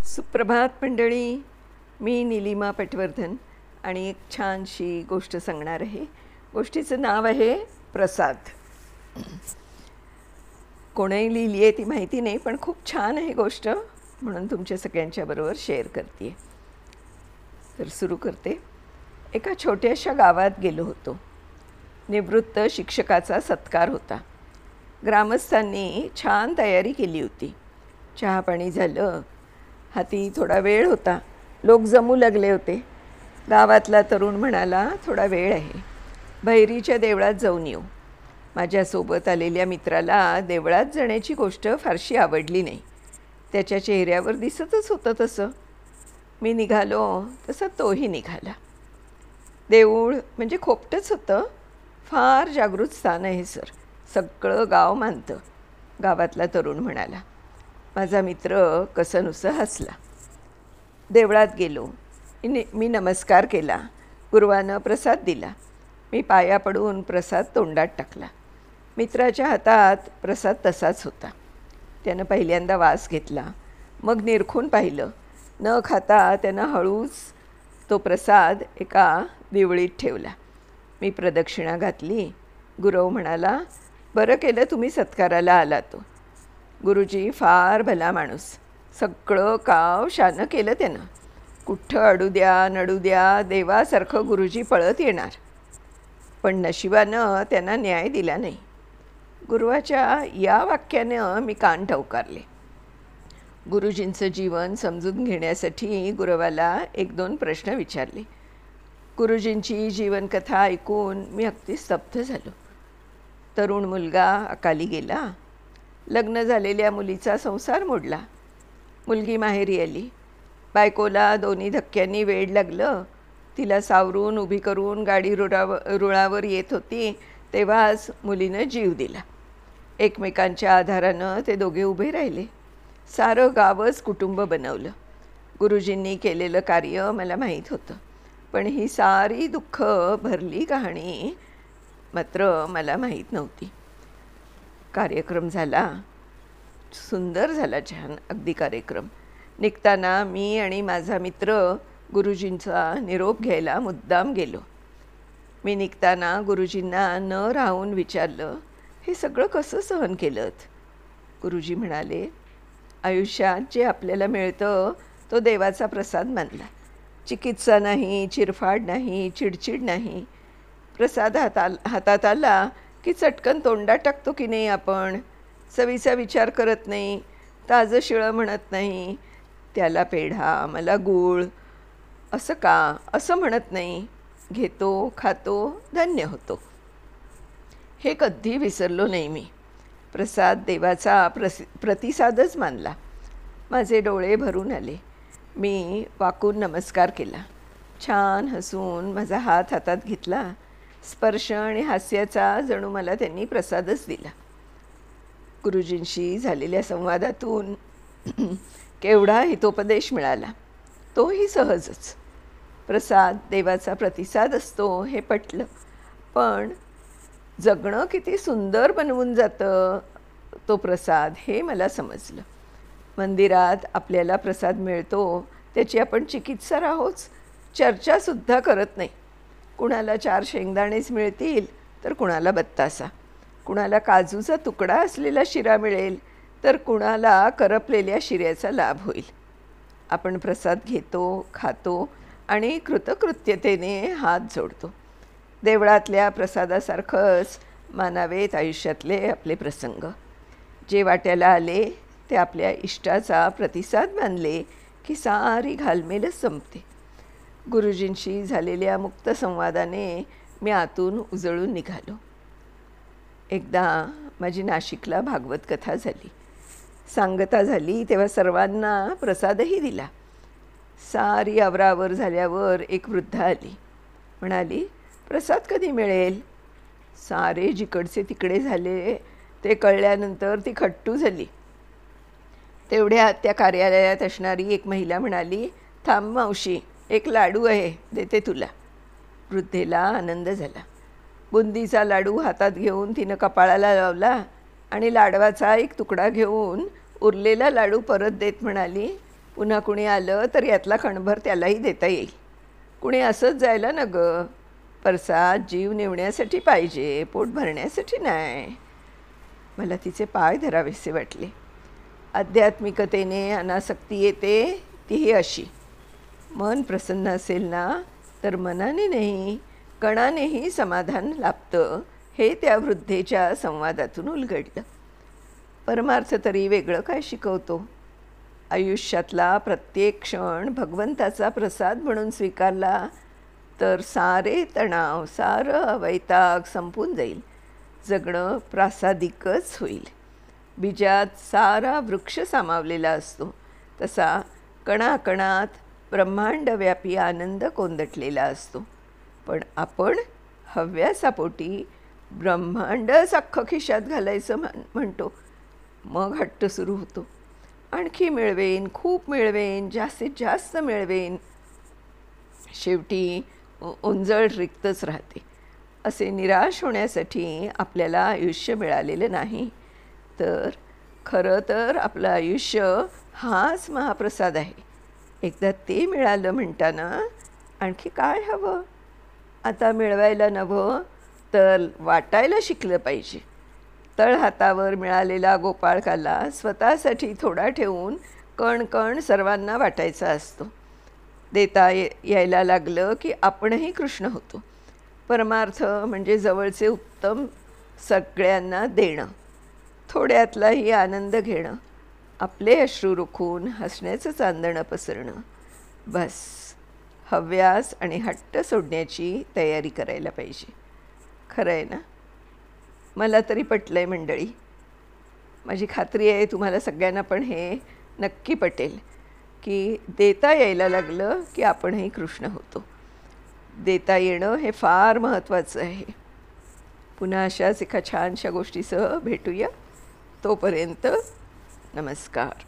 सुप्रभात मंडळी. मी नीलिमा पटवर्धन आणि एक छानशी गोष्ट सांगणार आहे. गोष्टीचं नाव आहे प्रसाद. कोणी लिहिली आहे ती माहिती नाही, पण खूप छान आहे गोष्ट, म्हणून तुमच्या सगळ्यांच्याबरोबर शेअर करते आहे. तर सुरू करते. एका छोट्याशा गावात गेलो होतो. निवृत्त शिक्षकाचा सत्कार होता. ग्रामस्थांनी छान तयारी केली होती. चहापाणी झालं. हाती थोडा वेळ होता. लोक जमू लागले होते. गावातला तरुण म्हणाला, थोडा वेळ आहे, भैरीच्या देवळात जाऊन येऊ. माझ्यासोबत आलेल्या मित्राला देवळात जाण्याची गोष्ट फारशी आवडली नाही. त्याच्या चेहऱ्यावर दिसतच होतं तसं. मी निघालो तसा तोही निघाला. देऊळ म्हणजे खोपटंच होतं. फार जागृत स्थान आहे सर, सगळं गाव मानतं, गावातला तरुण म्हणाला. माझा मित्र कसंनुसं हसला. देवळात गेलो. मी नमस्कार केला. गुरुवानं प्रसाद दिला. मी पाया पडून प्रसाद तोंडात टाकला. मित्राच्या हातात प्रसाद तसाच होता. त्यानं पहिल्यांदा वास घेतला, मग निरखून पाहिलं. न खाता त्यानं हळूच तो प्रसाद एका दिवळीत ठेवला. मी प्रदक्षिणा घातली. गुरव म्हणाला, बरं केलं तुम्ही सत्काराला आला. तो गुरुजी फार भला माणूस. सगळं काव शानं केलं त्यानं. कुठं अडू द्या नडू द्या, देवासारखं गुरुजी पळत येणार. पण नशिबानं त्यांना न्याय दिला नाही. गुरुवाच्या या वाक्यानं मी कान टवकारले. गुरुजींचं जीवन समजून घेण्यासाठी गुरुवाला 1-2 प्रश्न विचारले. गुरुजींची जीवनकथा ऐकून मी अगदी स्तब्ध झालो. तरुण मुलगा अकाली गेला. लग्न झालेल्या मुलीचा संसार मोडला. मुलगी माहेरी आली. बायकोला दोन्ही धक्क्यांनी वेड लागलं. तिला सावरून उभी करून गाडी रुळावर येत होती तेव्हाच मुलीनं जीव दिला. एकमेकांच्या आधारानं ते दोघे उभे राहिले. सारं गावच कुटुंब बनवलं. गुरुजींनी केलेलं कार्य मला माहीत होतं, पण ही सारी दुःख भरली कहाणी मात्र मला माहीत नव्हती. कार्यक्रम झाला. सुंदर झाला, छान अगदी कार्यक्रम. निघताना मी आणि माझा मित्र गुरुजींचा निरोप घ्यायला मुद्दाम गेलो. मी निघताना गुरुजींना न राहून विचारलं, हे सगळं कसं सहन केलंत? गुरुजी म्हणाले, आयुष्यात जे आपल्याला मिळतं तो देवाचा प्रसाद मानला. चिकित्सा नाही, चिरफाड नाही, चिडचिड नाही. प्रसाद हातात आला की चटकन तोंडात टाकतो की नाही आपण. चवीचा विचार करत नाही, ताजं शिळं म्हणत नाही. त्याला पेढा, मला गूळ, असं का असं म्हणत नाही. घेतो, खातो, धन्य होतो. हे कधी विसरलो नाही मी. प्रसाद देवाचा प्रतिसादच मानला. माझे डोळे भरून आले. मी वाकून नमस्कार केला. छान हसून माझा हात हातात घेतला. स्पर्श आणि हास्याचा जणू मला त्यांनी प्रसादच दिला. गुरुजींशी झालेल्या संवादातून केवढा हितोपदेश मिळाला, तोही सहजच. प्रसाद देवाचा प्रतिसाद असतो हे पटलं, पण जगणं किती सुंदर बनवून जातं तो प्रसाद हे मला समजलं. मंदिरात आपल्याला प्रसाद मिळतो त्याची आपण चिकित्सक आहोत, चर्चासुद्धा करत नाही. कुणाला 4 शेंगदाणेच मिळतील तर कुणाला बत्तासा, कुणाला काजूचा तुकडा असलेला शिरा मिळेल तर कुणाला करपलेल्या शिऱ्याचा लाभ होईल. आपण प्रसाद घेतो, खातो आणि कृतकृत्यतेने हात जोडतो. देवळातल्या प्रसादासारखंच मानावेत आयुष्यातले आपले प्रसंग. जे वाट्याला आले ते आपल्या इष्टाचा प्रतिसाद मानले की सारी घालमेलच संपते. गुरुजींशी झालेल्या मुक्त संवादाने मी आतून उजळून निघालो. एकदा माझी नाशिकला भागवत कथा झाली. सांगता झाली तेव्हा सर्वांना प्रसादही दिला. सारी आवरावर झाल्यावर एक वृद्धा आली. म्हणाली, प्रसाद कधी मिळेल? सारे जिकडचे तिकडे झाले ते कळल्यानंतर ती खट्टू झाली. तेवढ्यात त्या कार्यालयात असणारी एक महिला म्हणाली, थांब मावशी, एक लाडू आहे, देते तुला. वृद्धेला आनंद झाला. बुंदीचा लाडू हातात घेऊन तिनं कपाळाला लावला आणि लाडवाचा एक तुकडा घेऊन उरलेला लाडू परत देत म्हणाली, पुन्हा कुणी आलं तर यातला खणभर त्यालाही देता येईल. कुणी असंच जायला न गं. प्रसाद जीव निवण्यासाठी पाहिजे, पोट भरण्यासाठी नाही. मला तिचे पाय धरावेसे वाटले. आध्यात्मिकतेने अनासक्ती येते, तीही अशी. मन प्रसन्न असेल ना तर मनाने नाही कणानेही समाधान लाभतं, हे त्या वृद्धेच्या संवादातून उलगडलं. परमार्थ तरी वेगळं काय शिकवतो? आयुष्यातला प्रत्येक क्षण भगवंताचा प्रसाद म्हणून स्वीकारला तर सारे तणाव, सारं वैताग संपून जाईल. जगणं प्रासादिकच होईल. बीजात सारा वृक्ष सामावलेला असतो, तसा कणाकणात ब्रह्मांडव्यापी आनंद कोंदटलेला असतो. पण आपण हव्यासापोटी ब्रह्मांडच अख्खं खिशात घालायचं म्हणतो. मग हट्ट सुरू होतो. आणखी मिळवेन, खूप मिळवेन, जास्तीत जास्त मिळवेन. शेवटी ओंजळ रिक्तच राहते. असे निराश होण्यासाठी आपल्याला आयुष्य मिळालेलं नाही, तर खरं तर आपलं आयुष्य हाच महाप्रसाद आहे. एकदा ते मिळालं म्हणताना आणखी काय हवं? आता मिळवायला नव्हं तर वाटायला शिकलं पाहिजे. तळहातावर मिळालेला गोपाळकाला स्वतःसाठी थोडा ठेवून कण कण सर्वांना वाटायचा असतो. देता यायला लागलं की आपणही कृष्ण होतो. परमार्थ म्हणजे जवळचे उत्तम सगळ्यांना देणं, थोड्यातलाही आनंद घेणं, आपले अश्रू रुखून हसण्याचं चांदणं पसरणं. बस हव्यास आणि हट्ट सोडण्याची तयारी करायला पाहिजे. खरं आहे ना? मला तरी पटलं आहे मंडळी. माझी खात्री आहे तुम्हाला सगळ्यांना पण हे नक्की पटेल की देता यायला लागलं की आपणही कृष्ण होतो. देता येणं हे फार महत्त्वाचं आहे. पुन्हा अशाच एका छानशा गोष्टीसह भेटूया. तोपर्यंत नमस्कार.